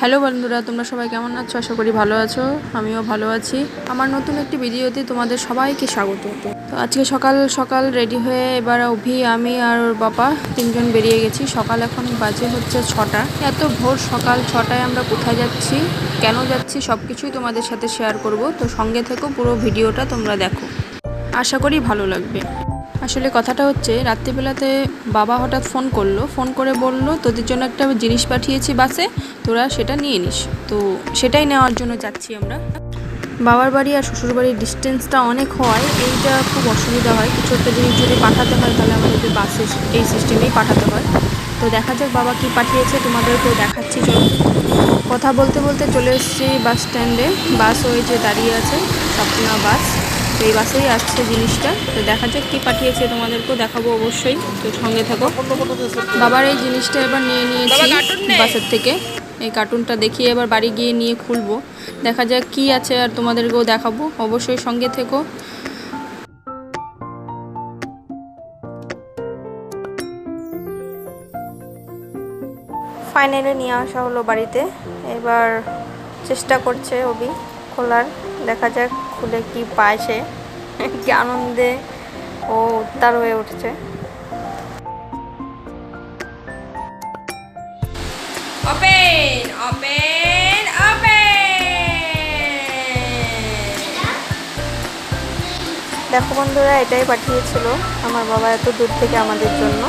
Hello বন্ধুরা, তোমরা সবাই কেমন আছো? আশা করি ভালো আছো। আমিও ভালো আছি। আমার নতুন একটি ভিডিওতে তোমাদের সবাইকে স্বাগত। তো আজকে সকাল সকাল রেডি হয়ে এবার অভি, আমি আর ওর বাবা তিনজন বেরিয়ে গেছি। সকাল এখন বাজে হচ্ছে 6টা। এত ভোর সকাল 6টায় আমরা কোথায় যাচ্ছি, কেন যাচ্ছি, সব কিছুই তোমাদের সাথে শেয়ার করব। তো সঙ্গে থেকো, পুরো ভিডিওটা তোমরা দেখো, আশা করি ভালো লাগবে। আসলে কথাটা হচ্ছে, রাত্রিবেলাতে বাবা হঠাৎ ফোন করে বলল, তোদের জন্য একটা জিনিস পাঠিয়েছি বাসে, তোরা সেটা নিয়ে নিস। তো সেটাই নেওয়ার জন্য যাচ্ছি আমরা। বাবার বাড়ি আর শ্বশুর বাড়ির ডিস্টেন্সটা অনেক হওয়ায় এইটা খুব অসুবিধা হয়। কিছু একটা জিনিস যদি পাঠাতে হয় তাহলে আমাদেরকে বাসে এই সিস্টেমেই পাঠাতে হয়। তো দেখা যাক বাবা কি পাঠিয়েছে, তোমাদেরকেও দেখাচ্ছি। চলো। কথা বলতে বলতে চলে এসেছি বাস স্ট্যান্ডে। বাস ওই যে দাঁড়িয়ে আছে, স্বপ্না বাস। তো এই বাসেই আসছে জিনিসটা। তো দেখা যাক কী পাঠিয়েছে, তোমাদেরকেও দেখাবো অবশ্যই। তো সঙ্গে থাকো। বাবার এই জিনিসটা এবার নিয়ে নিয়েছি বাসের থেকে। এই কার্টুনটা দেখিয়ে এবার বাড়ি গিয়ে নিয়ে খুলবো। দেখা যাক কী আছে, আর তোমাদেরকেও দেখাবো, অবশ্যই সঙ্গে থেকো। ফাইনালি নিয়ে আসা হলো বাড়িতে। এবার চেষ্টা করছে অভি খোলার। দেখা যাক খুলে কি পায় সে। কি আনন্দে ও উত্তাল হয়ে উঠছে। Open open open. দেখো বন্ধুরা, এটাই পাঠিয়েছিল আমার বাবা এত দূর থেকে আমাদের জন্য।